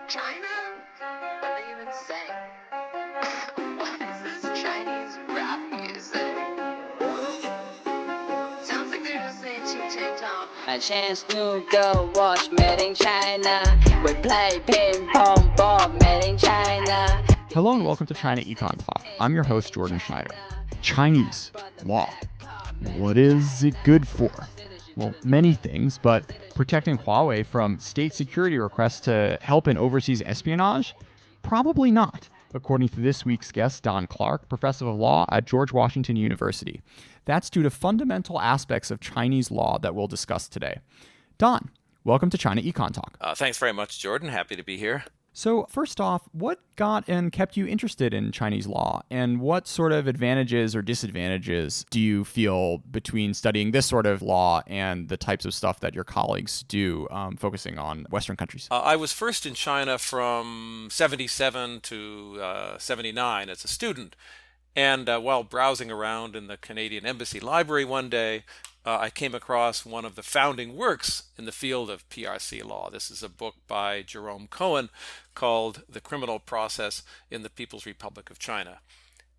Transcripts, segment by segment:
China? What do they even say? What is this Chinese rap music? Sounds like they're just saying ching chang chong. A chance to go watch Made in China. We play ping pong ball Made in China. Hello and welcome to ChinaEconTalk. I'm your host, Jordan Schneider. Chinese law. What is it good for? Well, many things, but protecting Huawei from state security requests to help in overseas espionage? Probably not, according to this week's guest, Donald Clarke, professor of law at George Washington University. That's due to fundamental aspects of Chinese law that we'll discuss today. Don, welcome to ChinaEconTalk. Thanks very much, Jordan. Happy to be here. So first off, what got and kept you interested in Chinese law, and what sort of advantages or disadvantages do you feel between studying this sort of law and the types of stuff that your colleagues do, focusing on Western countries? I was first in China from 77 to 79 as a student. And while browsing around in the Canadian Embassy Library one day, I came across one of the founding works in the field of PRC law. This is a book by Jerome Cohen called The Criminal Process in the People's Republic of China.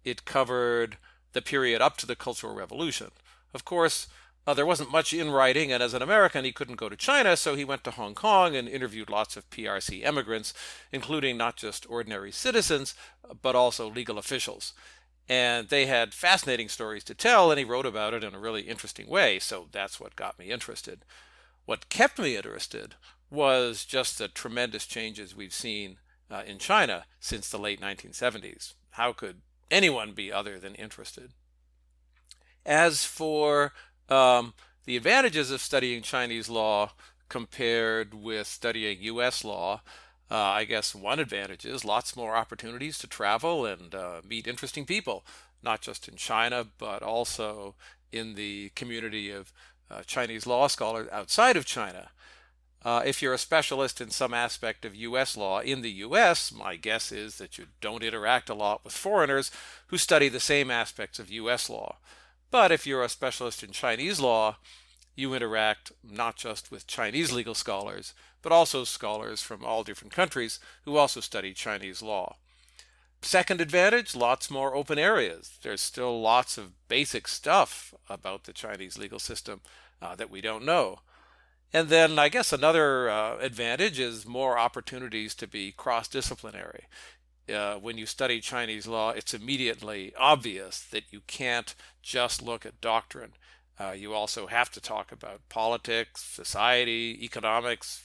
It covered the period up to the Cultural Revolution. Of course, there wasn't much in writing, and as an American, he couldn't go to China, so he went to Hong Kong and interviewed lots of PRC immigrants, including not just ordinary citizens, but also legal officials. And they had fascinating stories to tell, and he wrote about it in a really interesting way, so that's what got me interested. What kept me interested was just the tremendous changes we've seen in China since the late 1970s. How could anyone be other than interested? As for the advantages of studying Chinese law compared with studying U.S. law, I guess one advantage is lots more opportunities to travel and meet interesting people, not just in China, but also in the community of Chinese law scholars outside of China. If you're a specialist in some aspect of U.S. law in the U.S., my guess is that you don't interact a lot with foreigners who study the same aspects of U.S. law. But if you're a specialist in Chinese law, you interact not just with Chinese legal scholars, but also scholars from all different countries who also study Chinese law. Second advantage, lots more open areas. There's still lots of basic stuff about the Chinese legal system that we don't know. And then I guess another advantage is more opportunities to be cross-disciplinary. When you study Chinese law, it's immediately obvious that you can't just look at doctrine. You also have to talk about politics, society, economics,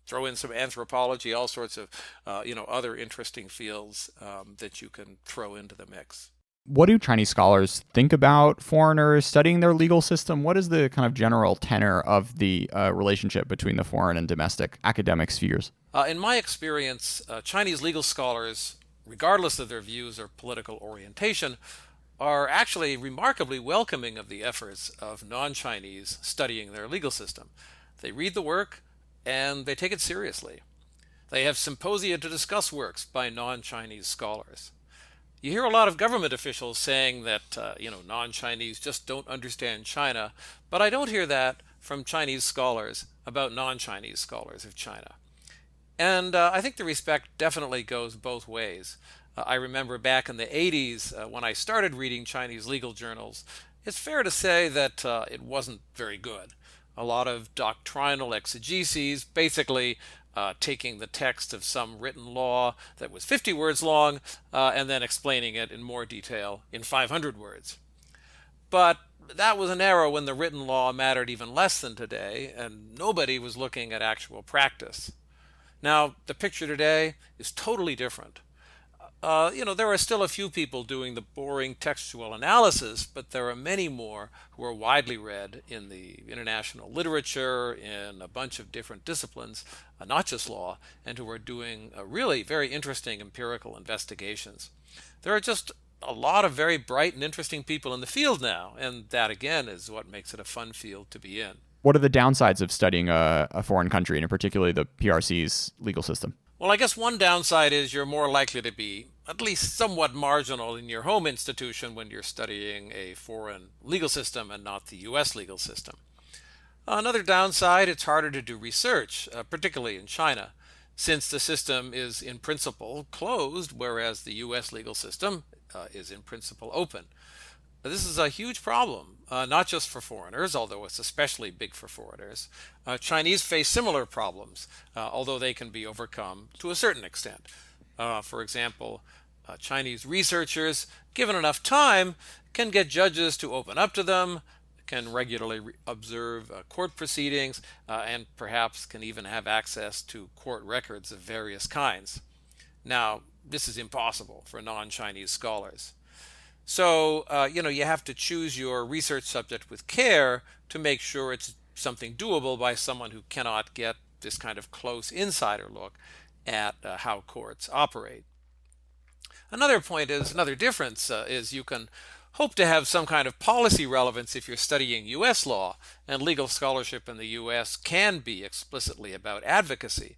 throw in some anthropology, all sorts of other interesting fields that you can throw into the mix. What do Chinese scholars think about foreigners studying their legal system? What is the kind of general tenor of the relationship between the foreign and domestic academic spheres? In my experience, Chinese legal scholars, regardless of their views or political orientation, are actually remarkably welcoming of the efforts of non-Chinese studying their legal system. They read the work and they take it seriously. They have symposia to discuss works by non-Chinese scholars. You hear a lot of government officials saying that non-Chinese just don't understand China, but I don't hear that from Chinese scholars about non-Chinese scholars of China. And I think the respect definitely goes both ways. I remember back in the 80s when I started reading Chinese legal journals, it's fair to say that it wasn't very good. A lot of doctrinal exegeses, basically taking the text of some written law that was 50 words long and then explaining it in more detail in 500 words. But that was an era when the written law mattered even less than today, and nobody was looking at actual practice. Now, the picture today is totally different. There are still a few people doing the boring textual analysis, but there are many more who are widely read in the international literature, in a bunch of different disciplines, not just law, and who are doing really very interesting empirical investigations. There are just a lot of very bright and interesting people in the field now, and that again is what makes it a fun field to be in. What are the downsides of studying a foreign country, and particularly the PRC's legal system? Well, I guess one downside is you're more likely to be at least somewhat marginal in your home institution when you're studying a foreign legal system and not the U.S. legal system. Another downside, it's harder to do research, particularly in China. since the system is in principle closed, whereas the U.S. legal system is in principle open. This is a huge problem, not just for foreigners, although it's especially big for foreigners. Chinese face similar problems, although they can be overcome to a certain extent. For example, Chinese researchers, given enough time, can get judges to open up to them, can regularly observe court proceedings, and perhaps can even have access to court records of various kinds. Now, this is impossible for non-Chinese scholars. So, you have to choose your research subject with care to make sure it's something doable by someone who cannot get this kind of close insider look at how courts operate. Another difference is you can hope to have some kind of policy relevance if you're studying U.S. law, and legal scholarship in the U.S. can be explicitly about advocacy.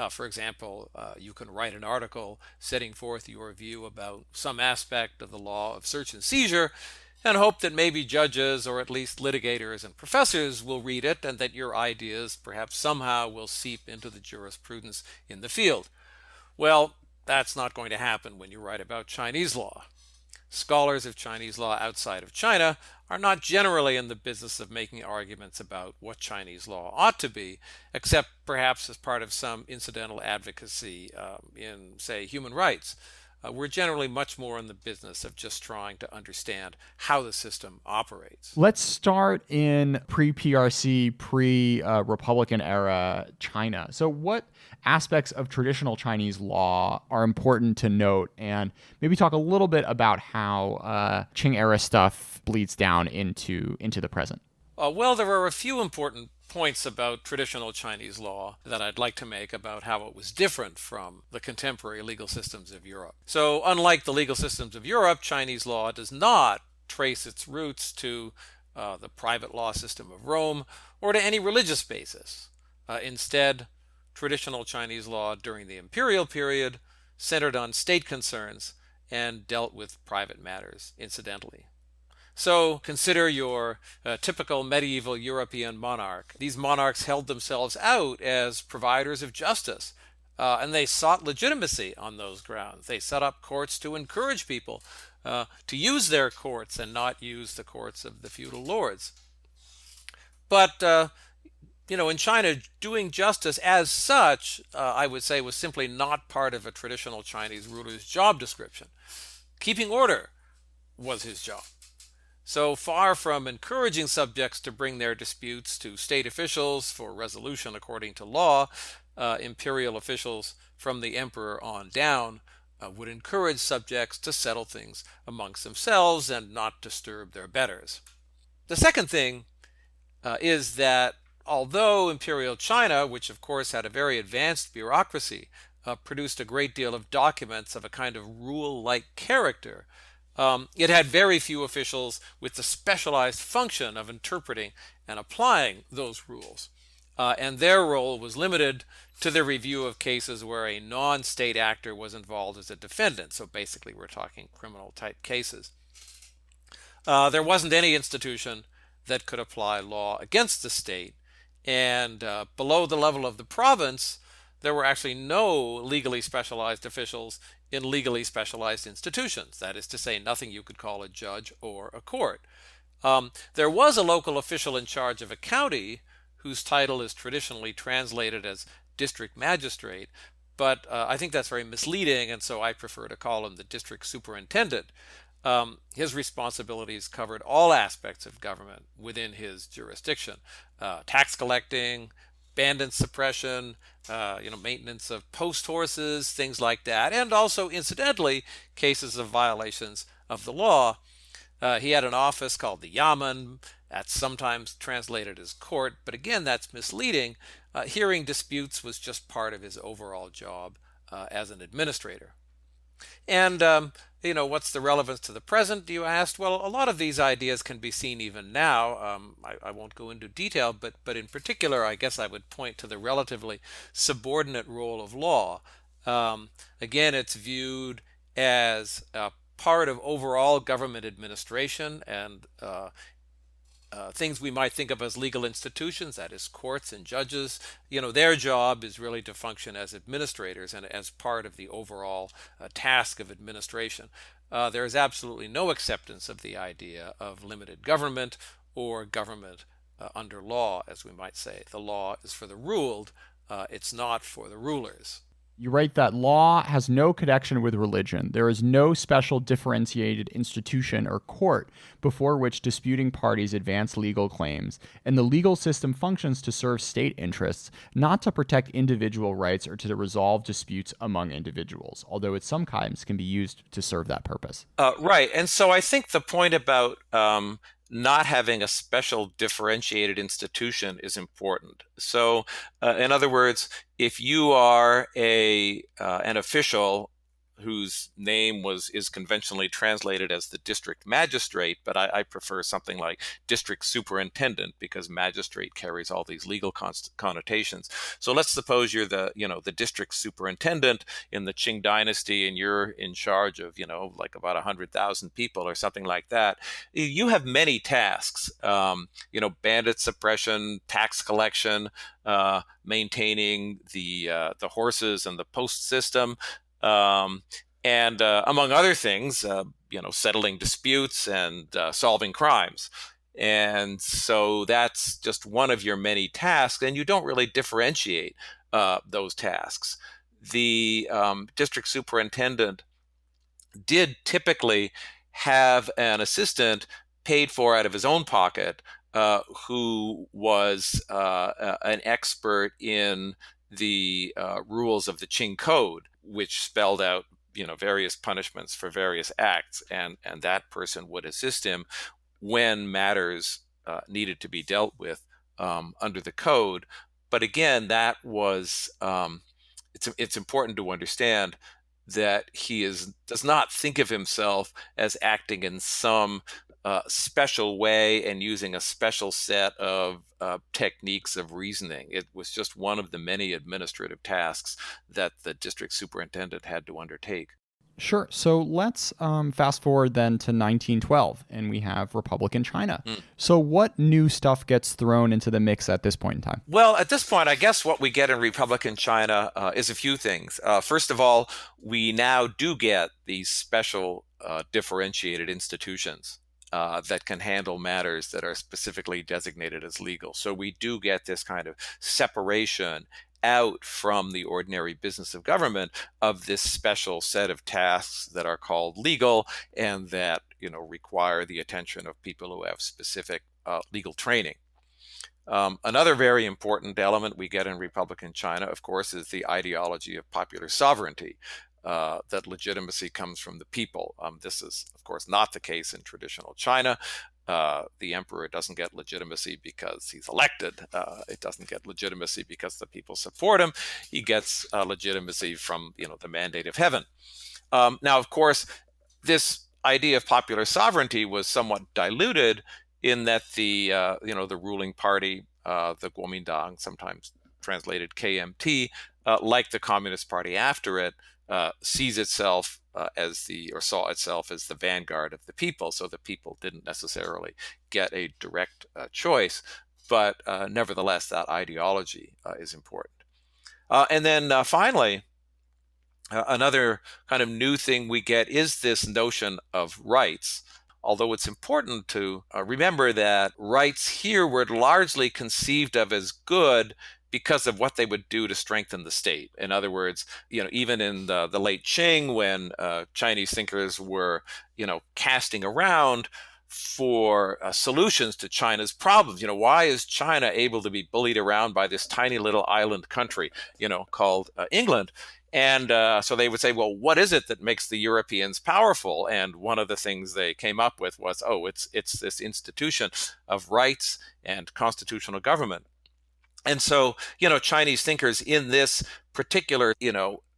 For example, you can write an article setting forth your view about some aspect of the law of search and seizure and hope that maybe judges or at least litigators and professors will read it and that your ideas perhaps somehow will seep into the jurisprudence in the field. Well, that's not going to happen when you write about Chinese law. Scholars of Chinese law outside of China are not generally in the business of making arguments about what Chinese law ought to be, except perhaps as part of some incidental advocacy in, say, human rights. We're generally much more in the business of just trying to understand how the system operates. Let's start in pre-PRC, pre-Republican era China. So what aspects of traditional Chinese law are important to note, and maybe talk a little bit about how Qing era stuff bleeds down into the present? Well, there are a few important points about traditional Chinese law that I'd like to make about how it was different from the contemporary legal systems of Europe. So, unlike the legal systems of Europe, Chinese law does not trace its roots to the private law system of Rome or to any religious basis. Instead, traditional Chinese law during the imperial period centered on state concerns and dealt with private matters incidentally. So consider your typical medieval European monarch. These monarchs held themselves out as providers of justice, and they sought legitimacy on those grounds. They set up courts to encourage people to use their courts and not use the courts of the feudal lords. But in China, doing justice as such, I would say, was simply not part of a traditional Chinese ruler's job description. Keeping order was his job. So far from encouraging subjects to bring their disputes to state officials for resolution according to law, imperial officials from the emperor on down would encourage subjects to settle things amongst themselves and not disturb their betters. The second thing is that although imperial China, which of course had a very advanced bureaucracy, produced a great deal of documents of a kind of rule-like character, it had very few officials with the specialized function of interpreting and applying those rules. And their role was limited to the review of cases where a non-state actor was involved as a defendant. So basically we're talking criminal-type cases. There wasn't any institution that could apply law against the state. And below the level of the province, there were actually no legally specialized officials in legally specialized institutions. That is to say, nothing you could call a judge or a court. There was a local official in charge of a county whose title is traditionally translated as district magistrate, but I think that's very misleading, and so I prefer to call him the district superintendent. His responsibilities covered all aspects of government within his jurisdiction: tax collecting, bandit suppression, maintenance of post horses, things like that, and also, incidentally, cases of violations of the law. He had an office called the Yamen, that's sometimes translated as court, but again, that's misleading. Hearing disputes was just part of his overall job as an administrator. And, what's the relevance to the present, you asked? Well, a lot of these ideas can be seen even now. I won't go into detail, but in particular, I guess I would point to the relatively subordinate role of law. Again, it's viewed as part of overall government administration, and things we might think of as legal institutions, that is courts and judges, their job is really to function as administrators and as part of the overall task of administration. There is absolutely no acceptance of the idea of limited government or government under law, as we might say. The law is for the ruled, it's not for the rulers. You write that law has no connection with religion. There is no special differentiated institution or court before which disputing parties advance legal claims, and the legal system functions to serve state interests, not to protect individual rights or to resolve disputes among individuals, although it sometimes can be used to serve that purpose. Right. And so I think the point about not having a special differentiated institution is important. So, in other words, if you are an official whose name is conventionally translated as the district magistrate, but I prefer something like district superintendent because magistrate carries all these legal connotations. So let's suppose you're the district superintendent in the Qing dynasty, and you're in charge of like about 100,000 people or something like that. You have many tasks, bandit suppression, tax collection, maintaining the horses and the post system. And among other things, settling disputes and solving crimes. And so that's just one of your many tasks, and you don't really differentiate those tasks. The district superintendent did typically have an assistant paid for out of his own pocket who was an expert in the rules of the Qing Code, which spelled out various punishments for various acts, and that person would assist him when matters needed to be dealt with under the code. But again, that was it's important to understand that he does not think of himself as acting in some special way and using a special set of techniques of reasoning. It was just one of the many administrative tasks that the district superintendent had to undertake. Sure. So let's fast forward then to 1912, and we have Republican China. So what new stuff gets thrown into the mix at this point in time? Well, at this point, I guess what we get in Republican China is a few things. First of all, we now do get these special differentiated institutions that can handle matters that are specifically designated as legal. So we do get this kind of separation out from the ordinary business of government of this special set of tasks that are called legal and that require the attention of people who have specific legal training. Another very important element we get in Republican China, of course, is the ideology of popular sovereignty. That legitimacy comes from the people. This is, of course, not the case in traditional China. The emperor doesn't get legitimacy because he's elected. It doesn't get legitimacy because the people support him. He gets legitimacy from the mandate of heaven. Now, of course, this idea of popular sovereignty was somewhat diluted in that the ruling party, the Kuomintang, sometimes translated KMT, like the Communist Party after it, sees itself saw itself as the vanguard of the people. So the people didn't necessarily get a direct choice, but nevertheless, that ideology is important. And then finally, another kind of new thing we get is this notion of rights. Although it's important to remember that rights here were largely conceived of as good because of what they would do to strengthen the state. In other words, even in the late Qing, when Chinese thinkers were, casting around for solutions to China's problems, why is China able to be bullied around by this tiny little island country, called England? And so they would say, well, what is it that makes the Europeans powerful? And one of the things they came up with was, it's this institution of rights and constitutional government. And so, Chinese thinkers in this particular,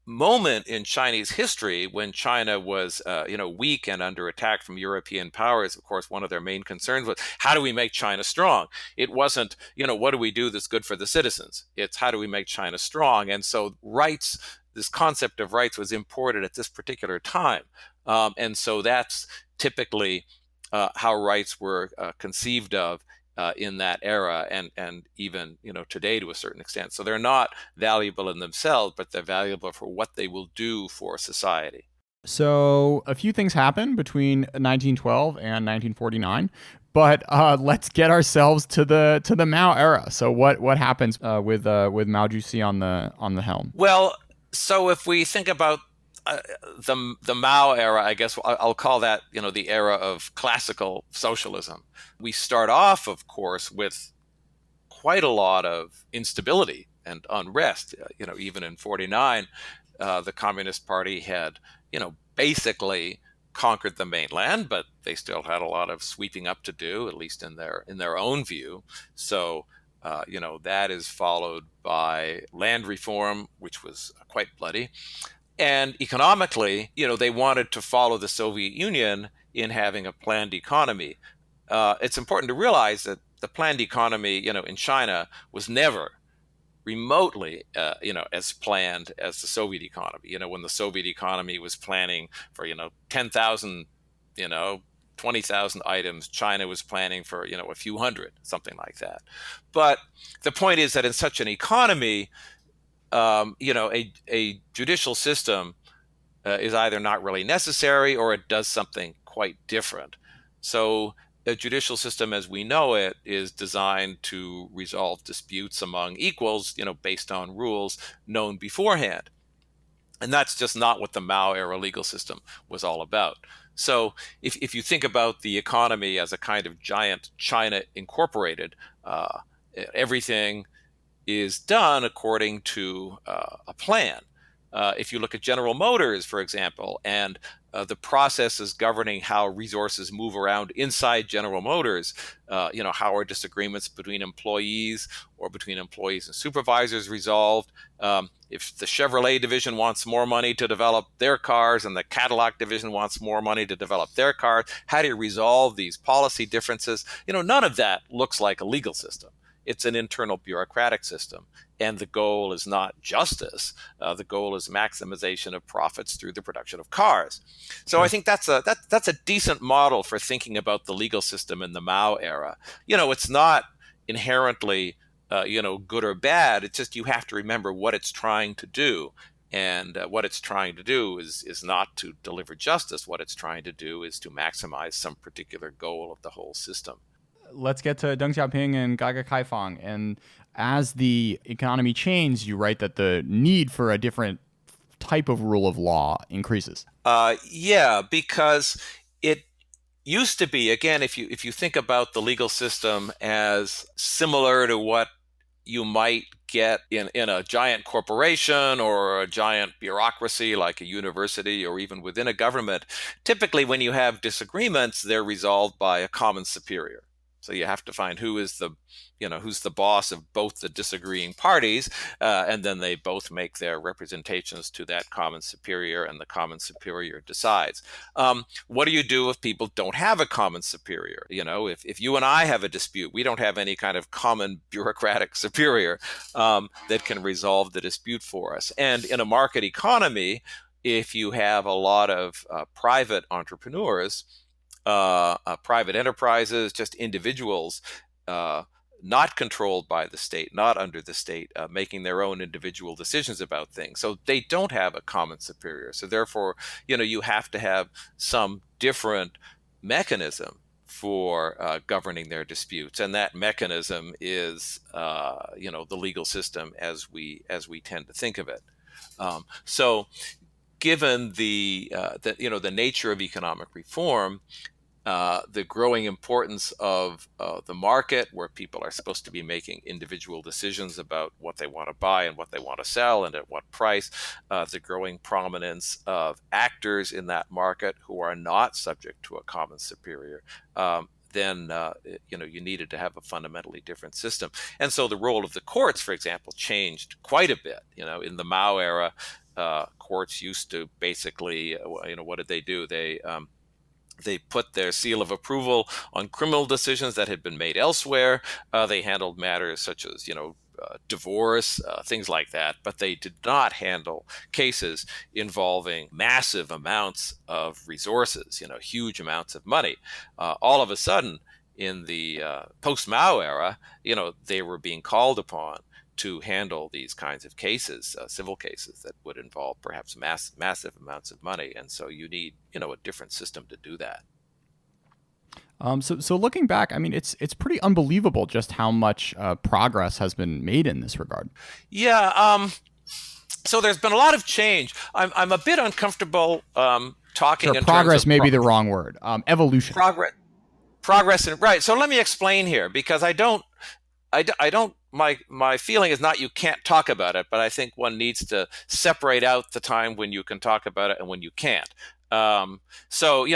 moment in Chinese history when China was, weak and under attack from European powers, of course, one of their main concerns was, how do we make China strong? It wasn't, what do we do that's good for the citizens? It's how do we make China strong? And so rights, this concept of rights was imported at this particular time. And so that's typically how rights were conceived of in that era, and even today to a certain extent. So they're not valuable in themselves, but they're valuable for what they will do for society. So a few things happened between 1912 and 1949, but let's get ourselves to the Mao era. So what happens with Mao Zedong on the helm? Well, so if we think about the Mao era, I guess I'll call that the era of classical socialism. We start off, of course, with quite a lot of instability and unrest. Even in '49, the Communist Party had basically conquered the mainland, but they still had a lot of sweeping up to do, at least in their own view. So that is followed by land reform, which was quite bloody. And economically, they wanted to follow the Soviet Union in having a planned economy. It's important to realize that the planned economy, in China was never remotely, as planned as the Soviet economy. When the Soviet economy was planning for, 10,000, 20,000 items, China was planning for, a few hundred, something like that. But the point is that in such an economy, a judicial system is either not really necessary or it does something quite different. So a judicial system as we know it is designed to resolve disputes among equals, based on rules known beforehand. And that's just not what the Mao era legal system was all about. So if you think about the economy as a kind of giant China incorporated, everything is done according to a plan. If you look at General Motors, for example, and the processes governing how resources move around inside General Motors, how are disagreements between employees or between employees and supervisors resolved? If the Chevrolet division wants more money to develop their cars and the Cadillac division wants more money to develop their cars, how do you resolve these policy differences? None of that looks like a legal system. It's an internal bureaucratic system. And the goal is not justice. The goal is maximization of profits through the production of cars. So I think that's a decent model for thinking about the legal system in the Mao era. It's not inherently good or bad. It's just you have to remember what it's trying to do. And what it's trying to do is not to deliver justice. What it's trying to do is to maximize some particular goal of the whole system. Let's get to Deng Xiaoping and Geiger Kaifang. And as the economy changed, you write that the need for a different type of rule of law increases. Yeah, because it used to be, again, if you think about the legal system as similar to what you might get in a giant corporation or a giant bureaucracy like a university or even within a government, typically when you have disagreements, they're resolved by a common superior. So you have to find who's the boss of both the disagreeing parties, and then they both make their representations to that common superior, and the common superior decides. What do you do if people don't have a common superior? If you and I have a dispute, we don't have any kind of common bureaucratic superior that can resolve the dispute for us. And in a market economy, if you have a lot of private entrepreneurs, private enterprises, just individuals, not controlled by the state, not under the state, making their own individual decisions about things. So they don't have a common superior. So therefore, you have to have some different mechanism for governing their disputes, and that mechanism is, the legal system as we tend to think of it. So, given the nature of economic reform, the growing importance of the market, where people are supposed to be making individual decisions about what they want to buy and what they want to sell and at what price, the growing prominence of actors in that market who are not subject to a common superior, then you needed to have a fundamentally different system. And so the role of the courts, for example, changed quite a bit. In the Mao era, courts used to basically, what did they do? They put their seal of approval on criminal decisions that had been made elsewhere. They handled matters such as, divorce, things like that, but they did not handle cases involving massive amounts of resources, huge amounts of money. All of a sudden, in the post-Mao era, they were being called upon to handle these kinds of cases, civil cases that would involve perhaps massive amounts of money. And so you need, a different system to do that. So looking back, I mean, it's pretty unbelievable just how much progress has been made in this regard. Yeah. So there's been a lot of change. I'm a bit uncomfortable talking. Sure, in progress terms of may be the wrong word. Evolution. Progress, right. So let me explain here, because I don't. My feeling is not you can't talk about it, but I think one needs to separate out the time when you can talk about it and when you can't. So,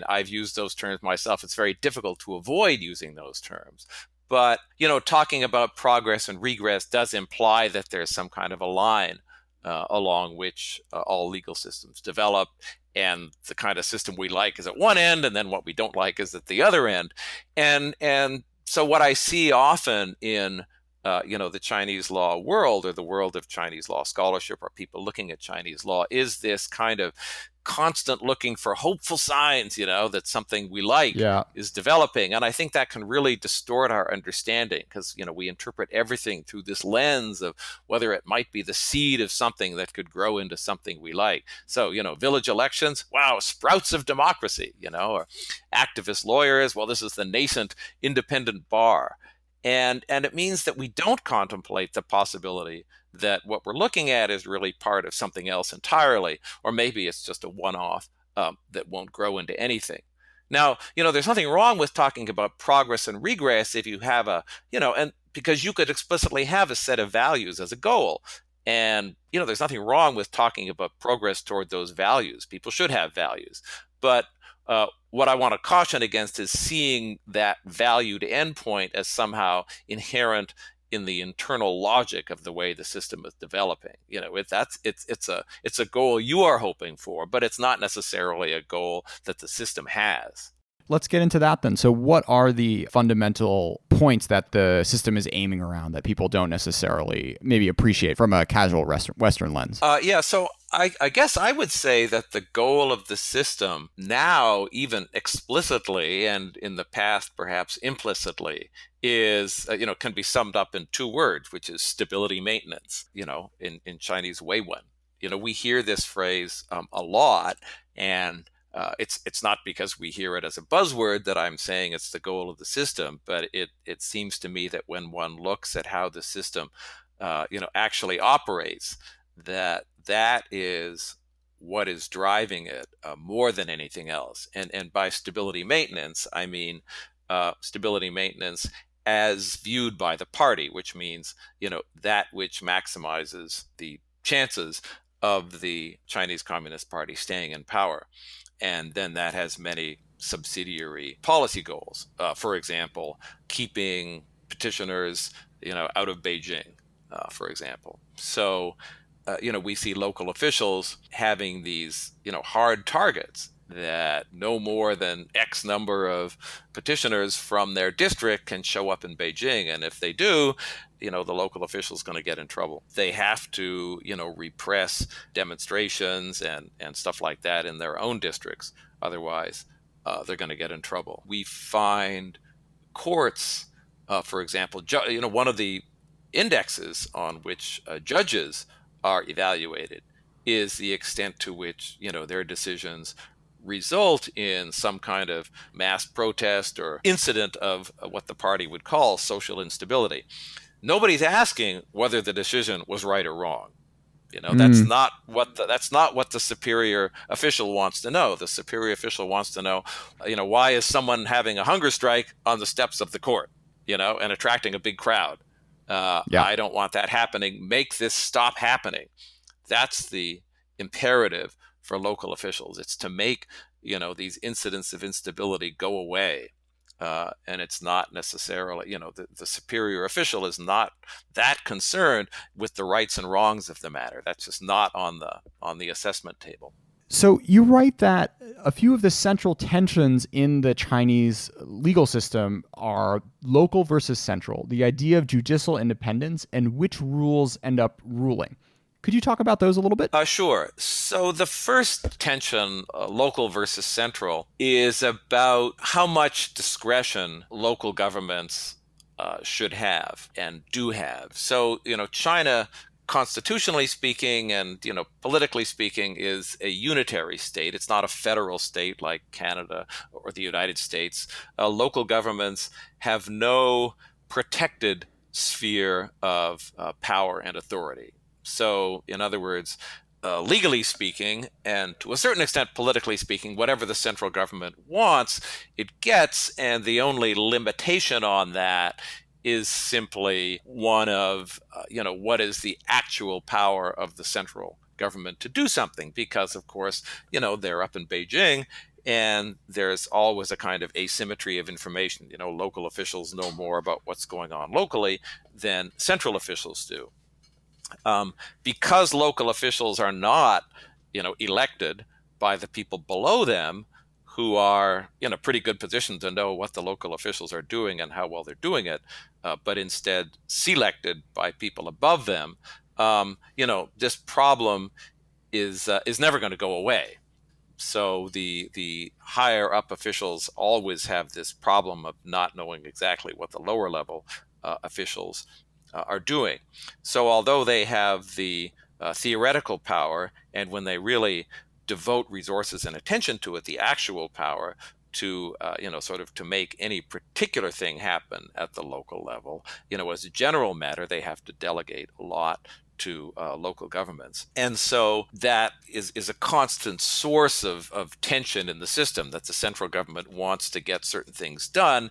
I've used those terms myself. It's very difficult to avoid using those terms. But, talking about progress and regress does imply that there's some kind of a line along which all legal systems develop. And the kind of system we like is at one end, and then what we don't like is at the other end. And so what I see often in the Chinese law world, or the world of Chinese law scholarship, or people looking at Chinese law, is this kind of constant looking for hopeful signs, that something we like is developing. And I think that can really distort our understanding, because, we interpret everything through this lens of whether it might be the seed of something that could grow into something we like. So, village elections, wow, sprouts of democracy, or activist lawyers, well, this is the nascent independent bar. And it means that we don't contemplate the possibility that what we're looking at is really part of something else entirely, or maybe it's just a one-off that won't grow into anything. Now, there's nothing wrong with talking about progress and regress if you have and because you could explicitly have a set of values as a goal. And, there's nothing wrong with talking about progress toward those values. People should have values. But what I want to caution against is seeing that valued endpoint as somehow inherent in the internal logic of the way the system is developing. It's a goal you are hoping for, but it's not necessarily a goal that the system has. Let's get into that then. So what are the fundamental points that the system is aiming around that people don't necessarily maybe appreciate from a casual Western lens? So I guess I would say that the goal of the system now, even explicitly, and in the past perhaps implicitly, is, can be summed up in two words, which is stability maintenance, in Chinese Weiwen. We hear this phrase a lot, and it's not because we hear it as a buzzword that I'm saying it's the goal of the system, but it seems to me that when one looks at how the system, actually operates, that is what is driving it more than anything else. And by stability maintenance, I mean stability maintenance as viewed by the party, which means that which maximizes the chances of the Chinese Communist Party staying in power. And then that has many subsidiary policy goals. For example, keeping petitioners, out of Beijing, for example. So, we see local officials having these, hard targets that no more than X number of petitioners from their district can show up in Beijing. And if they do, the local official is going to get in trouble. They have to, repress demonstrations and stuff like that in their own districts. Otherwise, they're going to get in trouble. We find courts, for example, one of the indexes on which judges are evaluated is the extent to which, their decisions result in some kind of mass protest or incident of what the party would call social instability. Nobody's asking whether the decision was right or wrong. That's not what the superior official wants to know. The superior official wants to know, why is someone having a hunger strike on the steps of the court, and attracting a big crowd? I don't want that happening. Make this stop happening. That's the imperative for local officials. It's to make, these incidents of instability go away. And it's not necessarily, the superior official is not that concerned with the rights and wrongs of the matter. That's just not on the assessment table. So you write that a few of the central tensions in the Chinese legal system are local versus central, the idea of judicial independence, and which rules end up ruling. Could you talk about those a little bit? Sure. So the first tension, local versus central, is about how much discretion local governments should have and do have. So, China, constitutionally speaking and, politically speaking, is a unitary state. It's not a federal state like Canada or the United States. Local governments have no protected sphere of power and authority. So, in other words, legally speaking, and to a certain extent politically speaking, whatever the central government wants, it gets, and the only limitation on that is simply one of, what is the actual power of the central government to do something? Because, of course, they're up in Beijing, and there's always a kind of asymmetry of information. Local officials know more about what's going on locally than central officials do. Because local officials are not, elected by the people below them, who are in a pretty good position to know what the local officials are doing and how well they're doing it, but instead selected by people above them, this problem is never going to go away. So the higher up officials always have this problem of not knowing exactly what the lower level officials are doing. So although they have the theoretical power, and when they really devote resources and attention to it, the actual power to sort of to make any particular thing happen at the local level, as a general matter, they have to delegate a lot to local governments. And so that is a constant source of tension in the system, that the central government wants to get certain things done,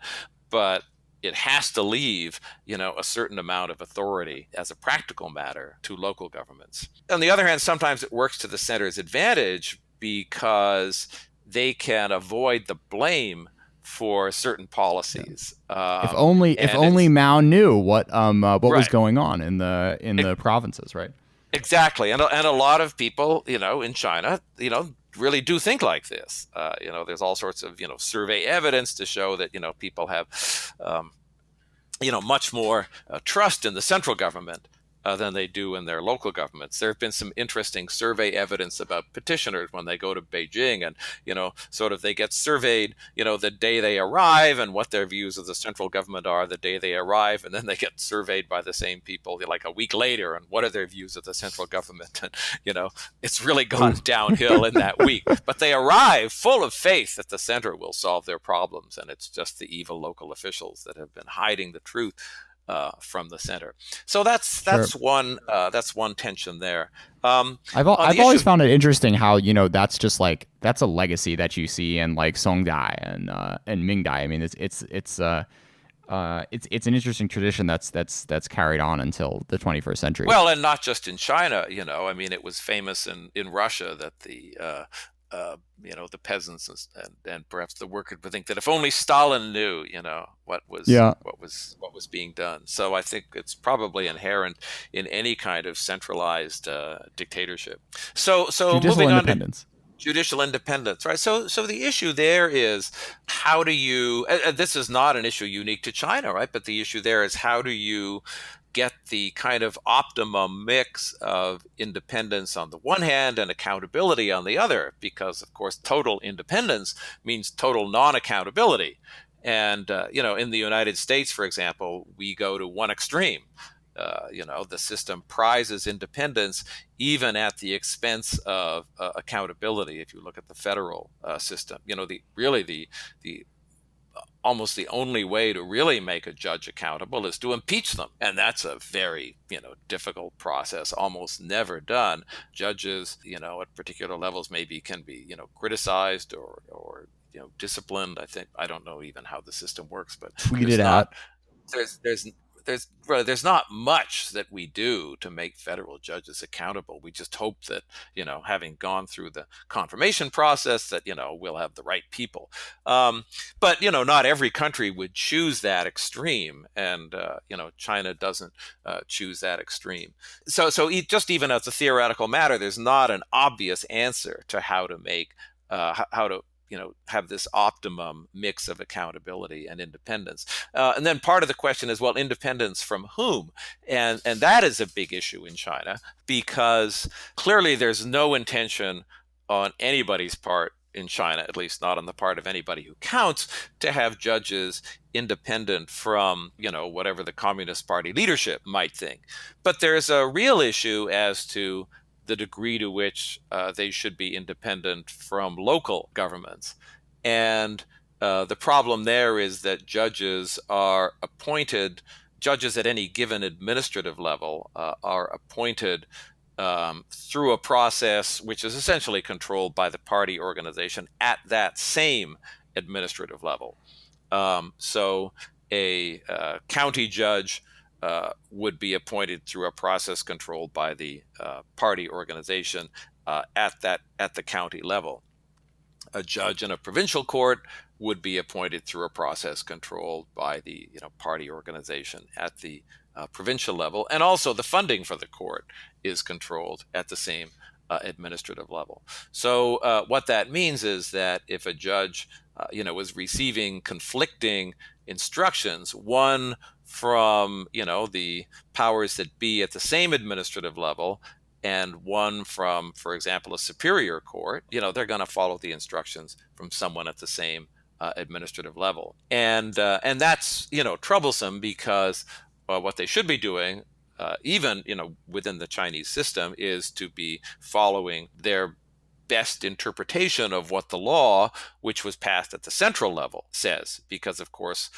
but it has to leave, a certain amount of authority as a practical matter to local governments. On the other hand, sometimes it works to the center's advantage because they can avoid the blame for certain policies. If only Mao knew what right. was going on in the provinces, right? Exactly, and a lot of people, in China, really do think like this. There's all sorts of survey evidence to show that people have much more trust in the central government than they do in their local governments. There have been some interesting survey evidence about petitioners when they go to Beijing, and sort of they get surveyed the day they arrive and what their views of the central government are the day they arrive, and then they get surveyed by the same people like a week later, and what are their views of the central government. And it's really gone downhill in that week, but they arrive full of faith that the center will solve their problems, and it's just the evil local officials that have been hiding the truth from the center. So that's one tension there. I've always found it interesting how that's just like that's a legacy that you see in like Songdai and Mingdai. I mean, it's an interesting tradition that's carried on until the 21st century. Well, and not just in China. I mean, it was famous in Russia that the peasants and perhaps the workers would think that if only Stalin knew, what was being done. So I think it's probably inherent in any kind of centralized dictatorship. So moving on to judicial independence, right? So the issue there is how do you? This is not an issue unique to China, right? But the issue there is how do you get the kind of optimum mix of independence on the one hand and accountability on the other, because of course total independence means total non-accountability. And in the United States, for example, we go to one extreme. The system prizes independence even at the expense of accountability. If you look at the federal system, the almost the only way to really make a judge accountable is to impeach them. And that's a very, difficult process, almost never done. Judges, at particular levels maybe can be, criticized or disciplined. I don't know even how the system works, but tweeted out. There's not much that we do to make federal judges accountable. We just hope that, having gone through the confirmation process, that, we'll have the right people. But, not every country would choose that extreme. And, China doesn't choose that extreme. So just even as a theoretical matter, there's not an obvious answer to how to make, how to have this optimum mix of accountability and independence. And then part of the question is, well, independence from whom? And that is a big issue in China, because clearly there's no intention on anybody's part in China, at least not on the part of anybody who counts, to have judges independent from, whatever the Communist Party leadership might think. But there's a real issue as to the degree to which they should be independent from local governments. And the problem there is that judges at any given administrative level are appointed through a process which is essentially controlled by the party organization at that same administrative level. So a county judge would be appointed through a process controlled by the party organization at the county level. A judge in a provincial court would be appointed through a process controlled by the party organization at the provincial level, and also the funding for the court is controlled at the same administrative level. So what that means is that if a judge is receiving conflicting instructions, one from the powers that be at the same administrative level, and one from, for example, a superior court, they're going to follow the instructions from someone at the same administrative level, and that's troublesome, because what they should be doing, even within the Chinese system, is to be following their best interpretation of what the law, which was passed at the central level, says. Because, of course,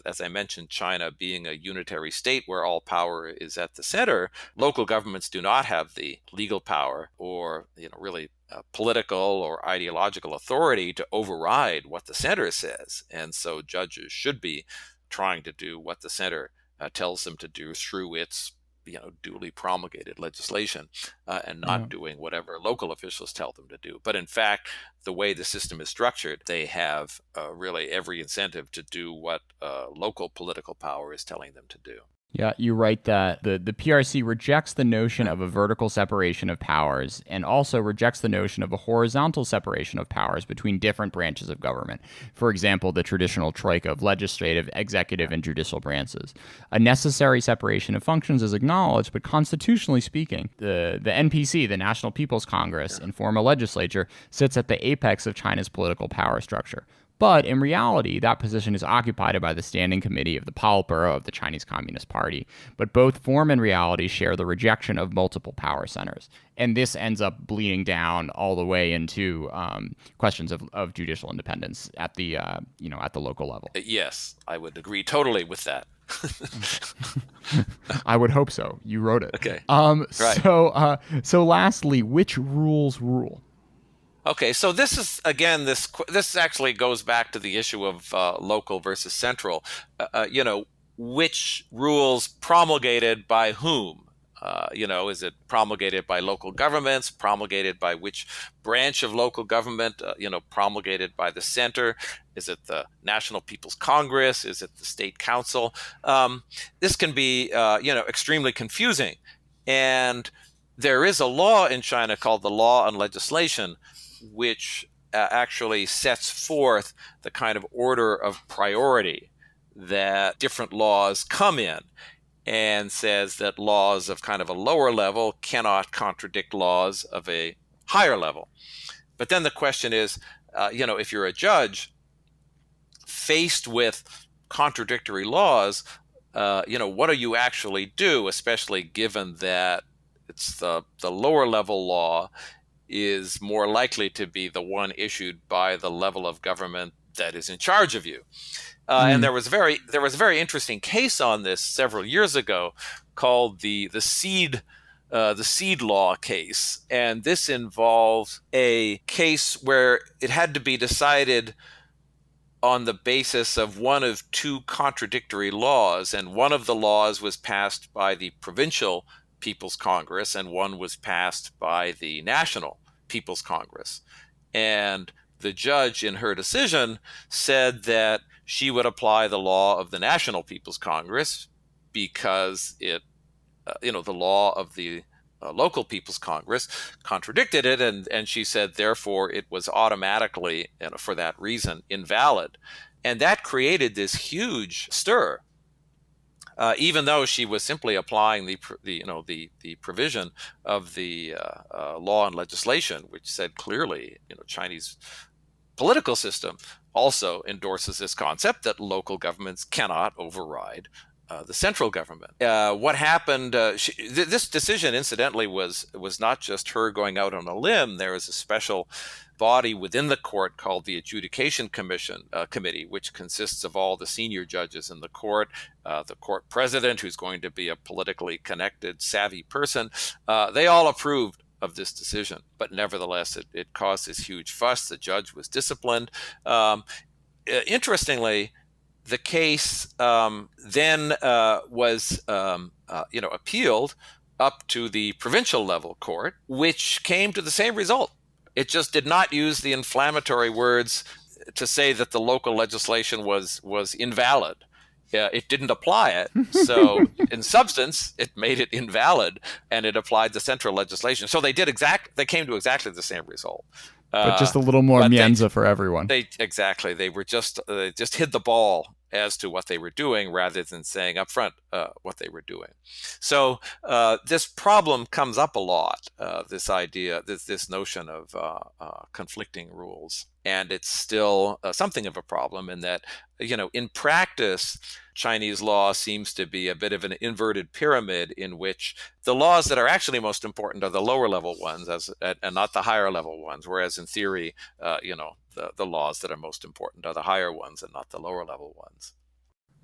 as I mentioned, China being a unitary state where all power is at the center, local governments do not have the legal power or really political or ideological authority to override what the center says. And so judges should be trying to do what the center tells them to do through its duly promulgated legislation, and not doing whatever local officials tell them to do. But in fact, the way the system is structured, they have really every incentive to do what local political power is telling them to do. Yeah, you write that the PRC rejects the notion of a vertical separation of powers, and also rejects the notion of a horizontal separation of powers between different branches of government. For example, the traditional troika of legislative, executive, and judicial branches. A necessary separation of functions is acknowledged, but constitutionally speaking, the NPC, the National People's Congress, in form a legislature, sits at the apex of China's political power structure. But in reality, that position is occupied by the Standing Committee of the Politburo of the Chinese Communist Party. But both form and reality share the rejection of multiple power centers. And this ends up bleeding down all the way into questions of judicial independence at the at the local level. Yes, I would agree totally with that. I would hope so. You wrote it. Okay. Right. So lastly, which rules rule? Okay, so this is, again, this actually goes back to the issue of local versus central. Which rules promulgated by whom? Is it promulgated by local governments, promulgated by which branch of local government, promulgated by the center? Is it the National People's Congress? Is it the State Council? This can be, extremely confusing. And there is a law in China called the Law on Legislation, which actually sets forth the kind of order of priority that different laws come in, and says that laws of kind of a lower level cannot contradict laws of a higher level. But then the question is, if you're a judge faced with contradictory laws, what do you actually do, especially given that it's the lower level law is more likely to be the one issued by the level of government that is in charge of you. And there was a very interesting case on this several years ago called the seed law case, and this involved a case where it had to be decided on the basis of one of two contradictory laws, and one of the laws was passed by the provincial People's Congress, and one was passed by the National People's Congress. And the judge, in her decision, said that she would apply the law of the National People's Congress because the law of the local People's Congress contradicted it, and she said, therefore, it was automatically, for that reason, invalid. And that created this huge stir, even though she was simply applying the provision of the law and legislation, which said clearly, Chinese political system also endorses this concept that local governments cannot override the central government. What happened? This decision, incidentally, was not just her going out on a limb. There was a special body within the court called the Adjudication Committee, which consists of all the senior judges in the court president, who's going to be a politically connected, savvy person. They all approved of this decision, but nevertheless, it caused this huge fuss. The judge was disciplined. Interestingly, the case then was appealed up to the provincial level court, which came to the same result. It just did not use the inflammatory words to say that the local legislation was invalid. It didn't apply it. So in substance, it made it invalid, and it applied the central legislation. So they came to exactly the same result. But just a little more mienza for everyone. They were just hid the ball as to what they were doing rather than saying up front what they were doing. So this problem comes up a lot, this idea, this notion of conflicting rules. And it's still something of a problem in that, in practice, Chinese law seems to be a bit of an inverted pyramid in which the laws that are actually most important are the lower level ones and not the higher level ones, whereas in theory, the laws that are most important are the higher ones and not the lower level ones.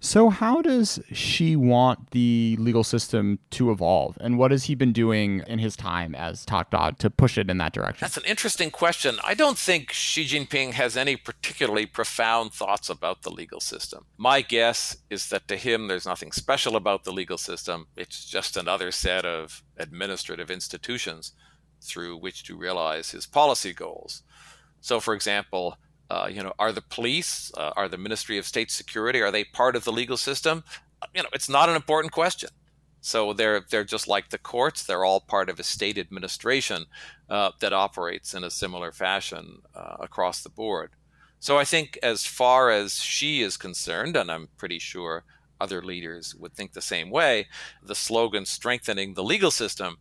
So how does Xi want the legal system to evolve? And what has he been doing in his time as top dog to push it in that direction? That's an interesting question. I don't think Xi Jinping has any particularly profound thoughts about the legal system. My guess is that to him, there's nothing special about the legal system. It's just another set of administrative institutions through which to realize his policy goals. So, for example, are the police, are the Ministry of State Security, are they part of the legal system? It's not an important question. So they're just like the courts. They're all part of a state administration that operates in a similar fashion across the board. So I think as far as Xi is concerned, and I'm pretty sure other leaders would think the same way, the slogan strengthening the legal system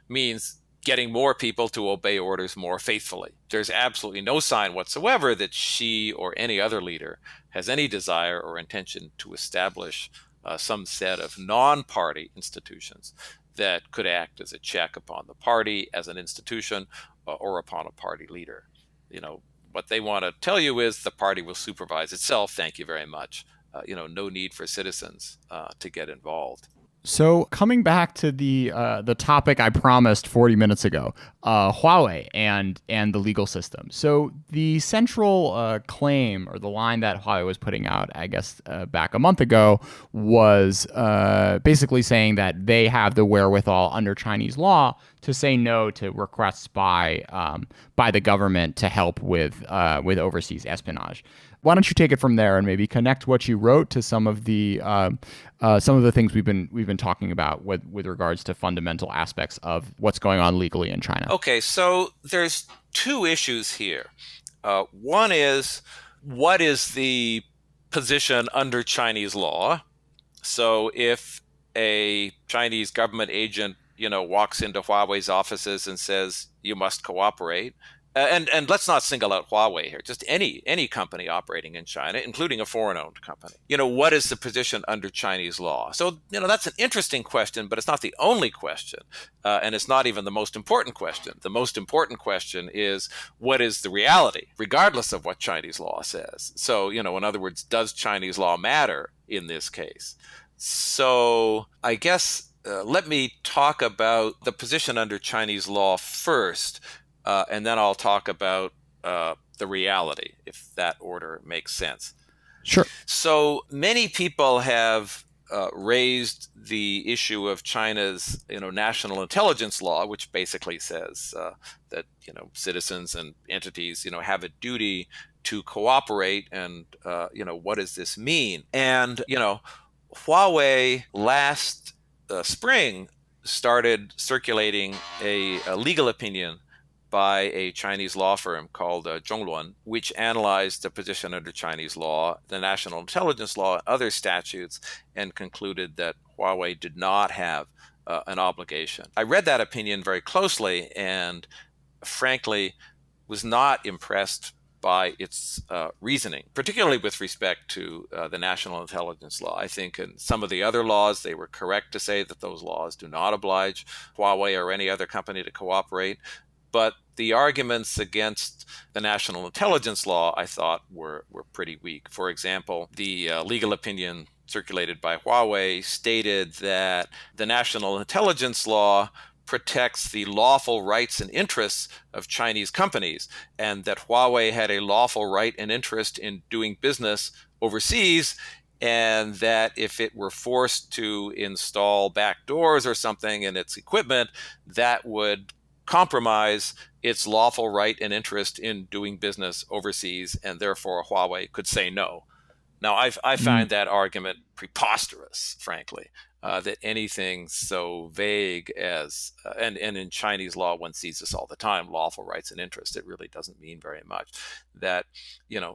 means getting more people to obey orders more faithfully. There's absolutely no sign whatsoever that Xi or any other leader has any desire or intention to establish some set of non-party institutions that could act as a check upon the party as an institution or upon a party leader. What they want to tell you is the party will supervise itself. Thank you very much. No need for citizens to get involved. So coming back to the topic I promised 40 minutes ago, Huawei and the legal system. So the central claim or the line that Huawei was putting out, I guess, back a month ago was basically saying that they have the wherewithal under Chinese law to say no to requests by the government to help with overseas espionage. Why don't you take it from there and maybe connect what you wrote to some of the things we've been talking about with regards to fundamental aspects of what's going on legally in China? Okay, so there's two issues here. One is, what is the position under Chinese law? So if a Chinese government agent, walks into Huawei's offices and says you must cooperate. And let's not single out Huawei here, just any company operating in China, including a foreign-owned company. What is the position under Chinese law? So, that's an interesting question, but it's not the only question. And it's not even the most important question. The most important question is, what is the reality, regardless of what Chinese law says? So, in other words, does Chinese law matter in this case? So I guess let me talk about the position under Chinese law first. And then I'll talk about the reality, if that order makes sense. Sure. So many people have raised the issue of China's, national intelligence law, which basically says that, citizens and entities, have a duty to cooperate. And, what does this mean? And, Huawei last spring started circulating a legal opinion by a Chinese law firm called Zhongluan, which analyzed the position under Chinese law, the national intelligence law, and other statutes, and concluded that Huawei did not have an obligation. I read that opinion very closely and frankly was not impressed by its reasoning, particularly with respect to the national intelligence law. I think in some of the other laws, they were correct to say that those laws do not oblige Huawei or any other company to cooperate. But the arguments against the national intelligence law, I thought, were pretty weak. For example, the legal opinion circulated by Huawei stated that the national intelligence law protects the lawful rights and interests of Chinese companies, and that Huawei had a lawful right and interest in doing business overseas, and that if it were forced to install backdoors or something in its equipment, that would compromise its lawful right and interest in doing business overseas, and therefore Huawei could say no. Now, I find that argument preposterous, frankly, that anything so vague as, and in Chinese law, one sees this all the time, lawful rights and interests, it really doesn't mean very much, that,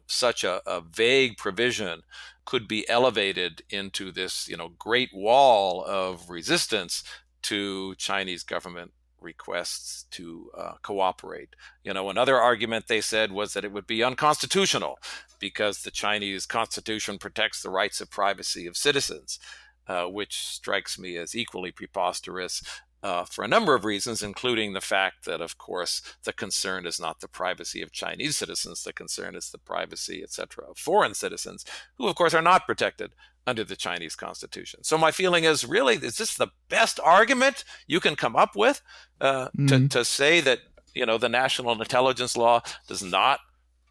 such a vague provision could be elevated into this, great wall of resistance to Chinese government requests to cooperate. Another argument they said was that it would be unconstitutional because the Chinese constitution protects the rights of privacy of citizens, which strikes me as equally preposterous for a number of reasons, including the fact that, of course, the concern is not the privacy of Chinese citizens. The concern is the privacy, etc., of foreign citizens, who, of course, are not protected under the Chinese constitution. So my feeling is, really, is this the best argument you can come up with to say that, the national intelligence law does not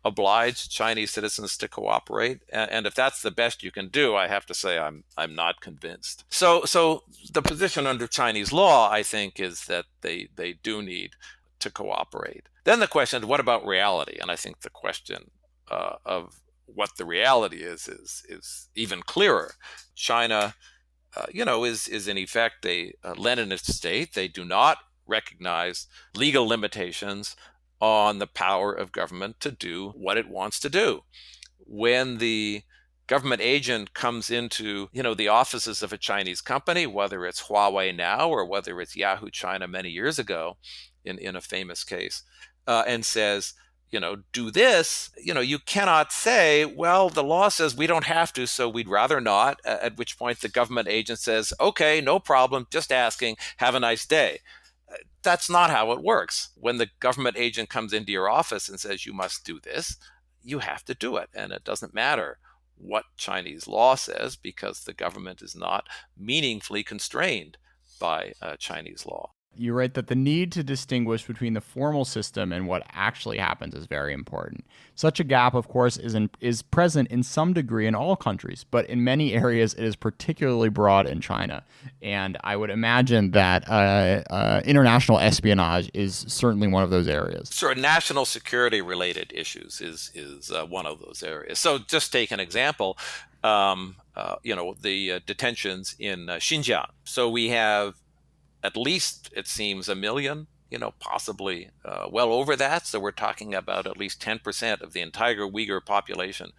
oblige Chinese citizens to cooperate? And if that's the best you can do, I have to say I'm not convinced. So the position under Chinese law, I think, is that they do need to cooperate. Then the question is, what about reality? And I think the question of what the reality is even clearer. China, is in effect a Leninist state. They do not recognize legal limitations on the power of government to do what it wants to do. When the government agent comes into, the offices of a Chinese company, whether it's Huawei now or whether it's Yahoo China many years ago, in a famous case, and says, do this, you cannot say, well, the law says we don't have to, so we'd rather not, at which point the government agent says, okay, no problem, just asking, have a nice day. That's not how it works. When the government agent comes into your office and says you must do this, you have to do it. And it doesn't matter what Chinese law says, because the government is not meaningfully constrained by Chinese law. You write that the need to distinguish between the formal system and what actually happens is very important. Such a gap, of course, is present in some degree in all countries, but in many areas it is particularly broad in China. And I would imagine that international espionage is certainly one of those areas. Sure, national security related issues is one of those areas. So just take an example. The detentions in Xinjiang. So we have at least, it seems, 1 million, possibly well over that. So we're talking about at least 10% of the entire Uyghur population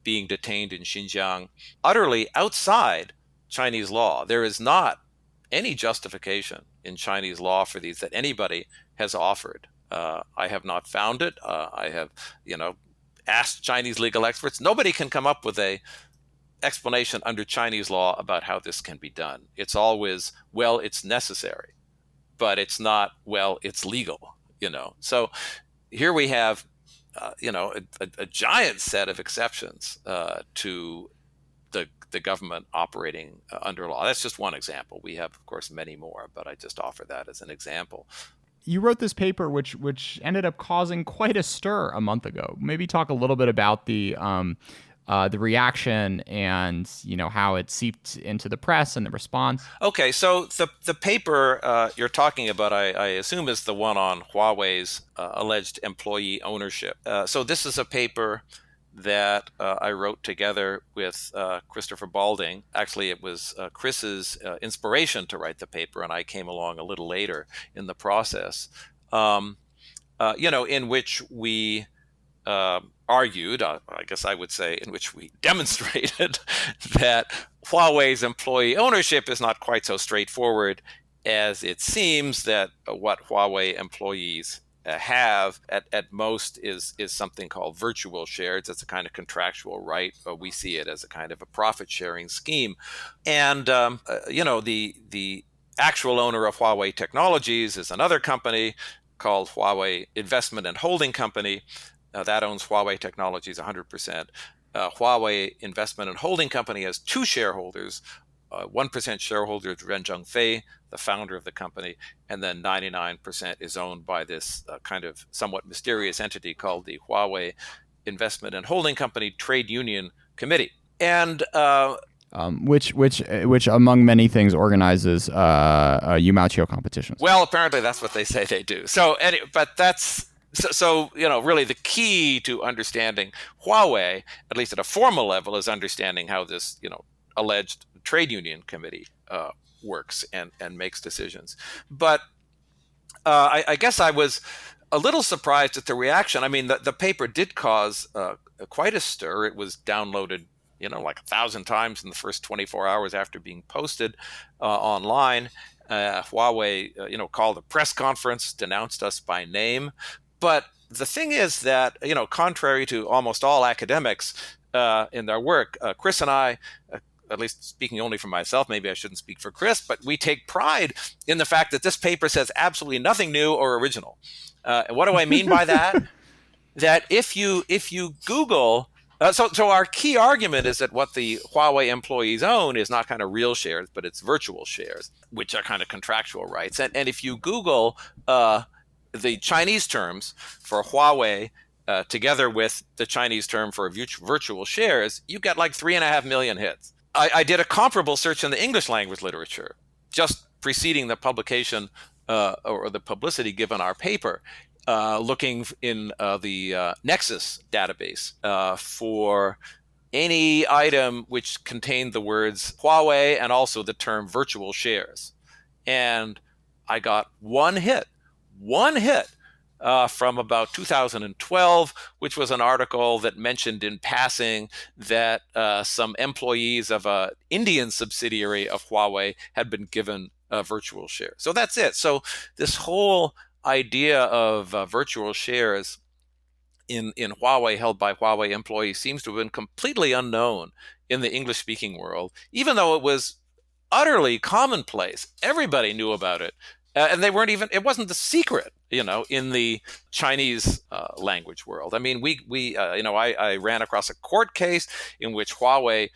being detained in Xinjiang, utterly outside Chinese law. There is not any justification in Chinese law for these that anybody has offered. I have not found it. I have, asked Chinese legal experts. Nobody can come up with a explanation under Chinese law about how this can be done. It's always, well, it's necessary, but it's not, well, it's legal, So here we have, a giant set of exceptions to the government operating under law. That's just one example. We have, of course, many more, but I just offer that as an example. You wrote this paper, which ended up causing quite a stir a month ago. Maybe talk a little bit about the reaction and how it seeped into the press and the response. Okay, so the paper you're talking about, I assume, is the one on Huawei's alleged employee ownership. So this is a paper that I wrote together with Christopher Balding. Actually, it was Chris's inspiration to write the paper, and I came along a little later in the process, in which we argued, I guess I would say, in which we demonstrated that Huawei's employee ownership is not quite so straightforward as it seems, that what Huawei employees have at most is something called virtual shares. It's a kind of contractual right, but we see it as a kind of a profit sharing scheme. And, the actual owner of Huawei Technologies is another company called Huawei Investment and Holding Company. That owns Huawei Technologies 100%. Huawei Investment and Holding Company has two shareholders. 1% shareholder is Ren Zhengfei, the founder of the company, and then 99% is owned by this kind of somewhat mysterious entity called the Huawei Investment and Holding Company Trade Union Committee. And which among many things organizes Yumao competitions. Well, apparently that's what they say they do. So, but that's really the key to understanding Huawei, at least at a formal level, is understanding how this alleged trade union committee works and makes decisions. But I guess I was a little surprised at the reaction. I mean, the paper did cause quite a stir. It was downloaded, like 1,000 times in the first 24 hours after being posted online. Huawei, called a press conference, denounced us by name. But the thing is that, contrary to almost all academics in their work, Chris and I, at least speaking only for myself, maybe I shouldn't speak for Chris, but we take pride in the fact that this paper says absolutely nothing new or original. What do I mean by that? That if you Google, so our key argument is that what the Huawei employees own is not kind of real shares, but it's virtual shares, which are kind of contractual rights. And if you Google the Chinese terms for Huawei together with the Chinese term for virtual shares, you get like 3.5 million hits. I did a comparable search in the English language literature just preceding the publication or the publicity given our paper, looking in the Nexus database for any item which contained the words Huawei and also the term virtual shares. And I got one hit from about 2012, which was an article that mentioned in passing that some employees of an Indian subsidiary of Huawei had been given virtual shares. So that's it. So this whole idea of virtual shares in Huawei held by Huawei employees seems to have been completely unknown in the English-speaking world, even though it was utterly commonplace. Everybody knew about it. And it wasn't the secret, in the Chinese language world. I mean, I ran across a court case in which Huawei,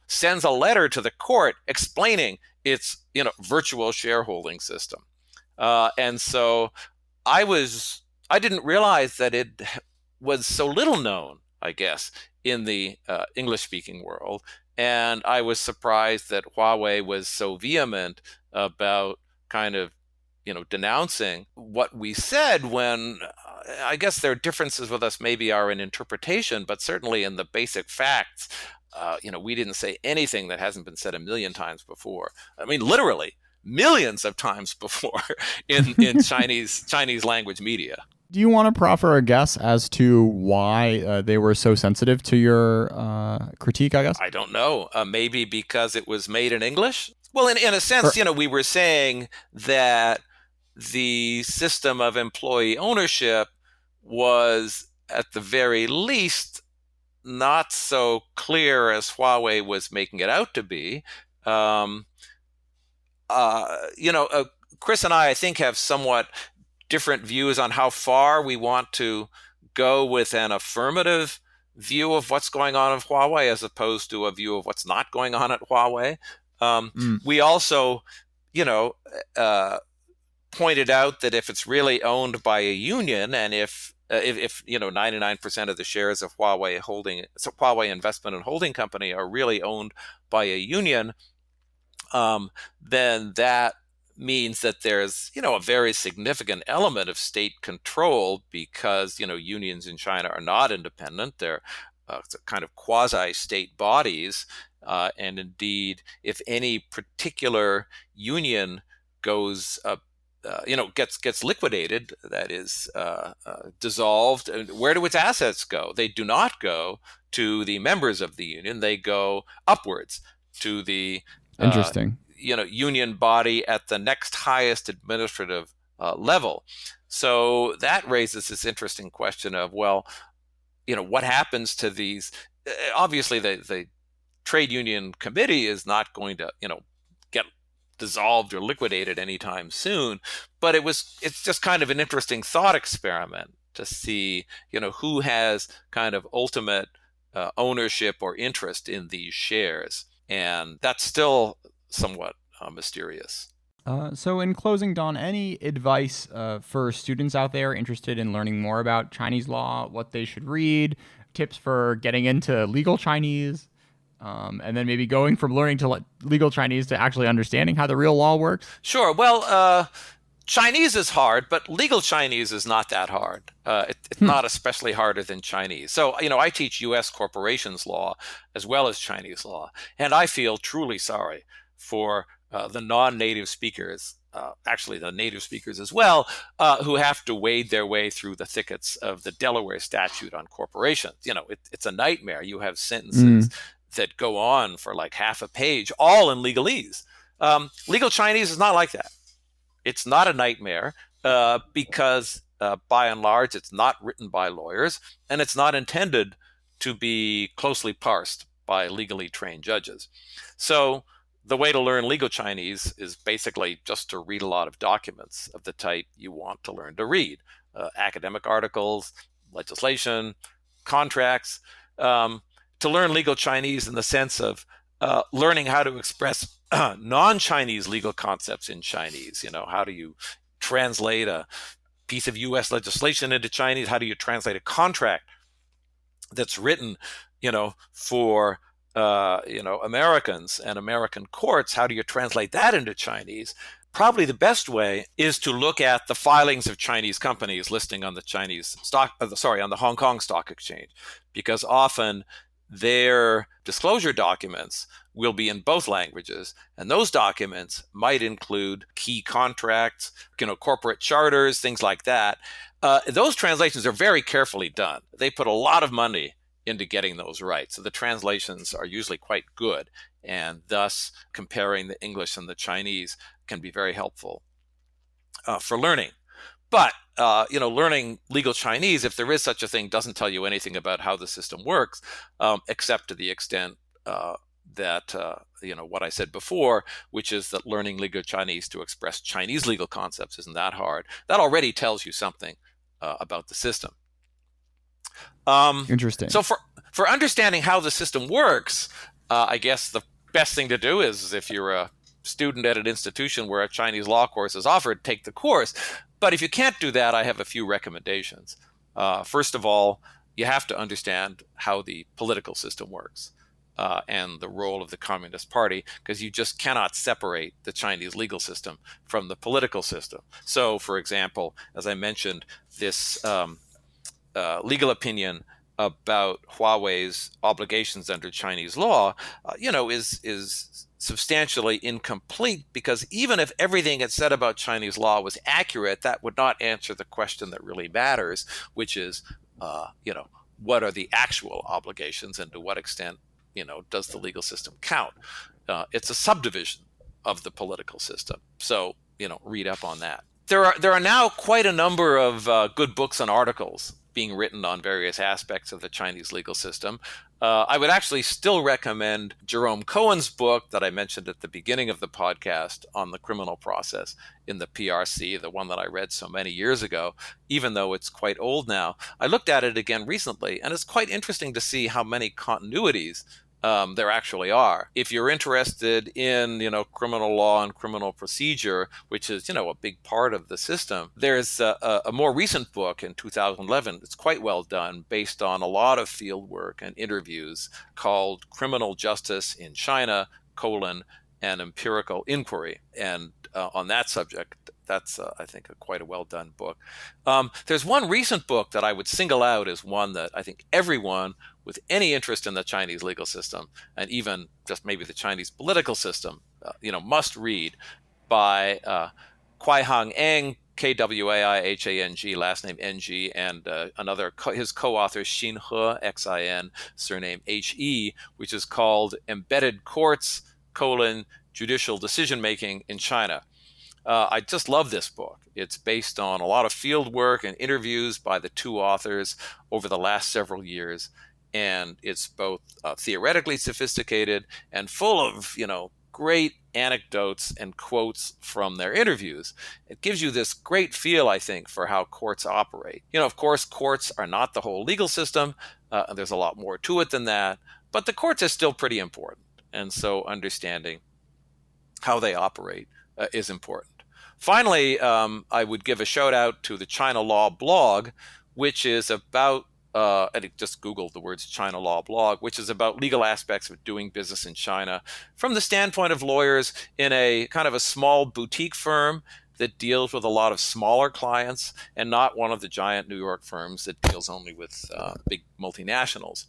sends a letter to the court explaining its, virtual shareholding system. And so I didn't realize that it was so little known, I guess, in the English-speaking world. And I was surprised that Huawei was so vehement about kind of denouncing what we said, when I guess their differences with us maybe are in interpretation, but certainly in the basic facts, we didn't say anything that hasn't been said a million times before. I mean, literally millions of times before in Chinese language media. Do you want to proffer a guess as to why they were so sensitive to your critique, I guess? I don't know. Maybe because it was made in English? Well, in a sense, we were saying that the system of employee ownership was, at the very least, not so clear as Huawei was making it out to be. Chris and I think, have somewhat different views on how far we want to go with an affirmative view of what's going on at Huawei as opposed to a view of what's not going on at Huawei. We also, pointed out that if it's really owned by a union, and if 99% of the shares of Huawei Investment and Holding Company are really owned by a union, then that means that there's a very significant element of state control, because unions in China are not independent. They're kind of quasi-state bodies. And indeed, if any particular union goes gets liquidated, that is dissolved, where do its assets go? They do not go to the members of the union. They go upwards to the Interesting. union body at the next highest administrative level. So that raises this interesting question of, well, what happens to these? Obviously, the trade union committee is not going to, get dissolved or liquidated anytime soon. But it's just kind of an interesting thought experiment to see, who has kind of ultimate ownership or interest in these shares. And that's still somewhat mysterious. So in closing, Don, any advice for students out there interested in learning more about Chinese law, what they should read, tips for getting into legal Chinese, and then maybe going from learning to legal Chinese to actually understanding how the real law works? Sure. Well, Chinese is hard, but legal Chinese is not that hard. It's not especially harder than Chinese. So, I teach U.S. corporations law as well as Chinese law, and I feel truly sorry for the non-native speakers, actually the native speakers as well, who have to wade their way through the thickets of the Delaware statute on corporations. It's a nightmare. You have sentences that go on for like half a page, all in legalese. Legal Chinese is not like that. It's not a nightmare because by and large, it's not written by lawyers, and it's not intended to be closely parsed by legally trained judges. So the way to learn legal Chinese is basically just to read a lot of documents of the type you want to learn to read. Academic articles, legislation, contracts. To learn legal Chinese in the sense of learning how to express non-Chinese legal concepts in Chinese. How do you translate a piece of U.S. legislation into Chinese? How do you translate a contract that's written, for Americans and American courts? How do you translate that into Chinese? Probably the best way is to look at the filings of Chinese companies listing on the on the Hong Kong Stock Exchange, because often their disclosure documents will be in both languages, and those documents might include key contracts, corporate charters, things like that. Those translations are very carefully done. They put a lot of money into getting those right. So the translations are usually quite good, and thus comparing the English and the Chinese can be very helpful for learning. But, learning legal Chinese, if there is such a thing, doesn't tell you anything about how the system works, except to the extent that, what I said before, which is that learning legal Chinese to express Chinese legal concepts isn't that hard. That already tells you something about the system. Interesting. So for understanding how the system works, I guess the best thing to do is, if you're a student at an institution where a Chinese law course is offered, take the course. But if you can't do that, I have a few recommendations. First of all, you have to understand how the political system works and the role of the Communist Party, because you just cannot separate the Chinese legal system from the political system. So, for example, as I mentioned, this legal opinion about Huawei's obligations under Chinese law, is substantially incomplete, because even if everything it said about Chinese law was accurate, that would not answer the question that really matters, which is, what are the actual obligations, and to what extent, does the legal system count? It's a subdivision of the political system. So, read up on that. There are now quite a number of good books and articles being written on various aspects of the Chinese legal system. I would actually still recommend Jerome Cohen's book that I mentioned at the beginning of the podcast on the criminal process in the PRC, the one that I read so many years ago, even though it's quite old now. I looked at it again recently, and it's quite interesting to see how many continuities there actually are. If you're interested in, criminal law and criminal procedure, which is, a big part of the system, there's a more recent book in 2011. It's quite well done, based on a lot of field work and interviews, called Criminal Justice in China, and empirical inquiry. And on that subject, that's, I think, quite a well-done book. There's one recent book that I would single out as one that I think everyone with any interest in the Chinese legal system, and even just maybe the Chinese political system, must read, by Kwai-Hang Eng, Kwaihang, last name Ng, and his co-author Xin He, Xin, surname He, which is called Embedded Courts, Judicial Decision-Making in China. I just love this book. It's based on a lot of field work and interviews by the two authors over the last several years, and it's both theoretically sophisticated and full of, great anecdotes and quotes from their interviews. It gives you this great feel, I think, for how courts operate. Of course, courts are not the whole legal system. There's a lot more to it than that, but the courts are still pretty important. And so understanding how they operate is important. Finally, I would give a shout out to the China Law blog, which is about I just Googled the words China Law blog, which is about legal aspects of doing business in China from the standpoint of lawyers in a kind of a small boutique firm that deals with a lot of smaller clients and not one of the giant New York firms that deals only with big multinationals.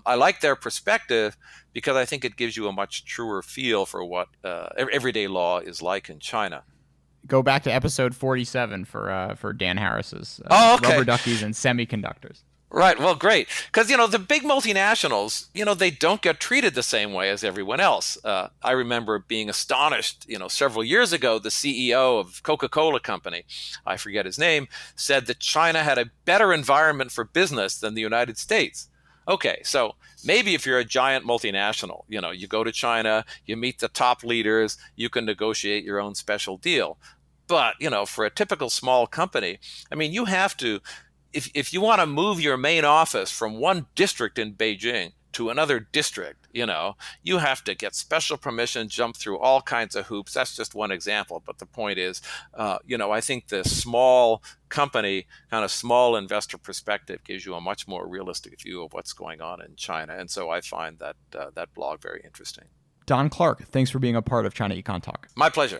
I like their perspective because I think it gives you a much truer feel for what everyday law is like in China. Go back to episode 47 for Dan Harris's Rubber duckies and semiconductors. Right. Well, great. Because, the big multinationals, they don't get treated the same way as everyone else. I remember being astonished, several years ago, the CEO of Coca-Cola Company, I forget his name, said that China had a better environment for business than the United States. Okay, so maybe if you're a giant multinational, you go to China, you meet the top leaders, you can negotiate your own special deal. But, for a typical small company, you have to, if you want to move your main office from one district in Beijing to another district, you have to get special permission, jump through all kinds of hoops. That's just one example. But the point is, I think the small company, kind of small investor perspective gives you a much more realistic view of what's going on in China. And so I find that blog very interesting. Don Clarke, thanks for being a part of ChinaEconTalk. My pleasure.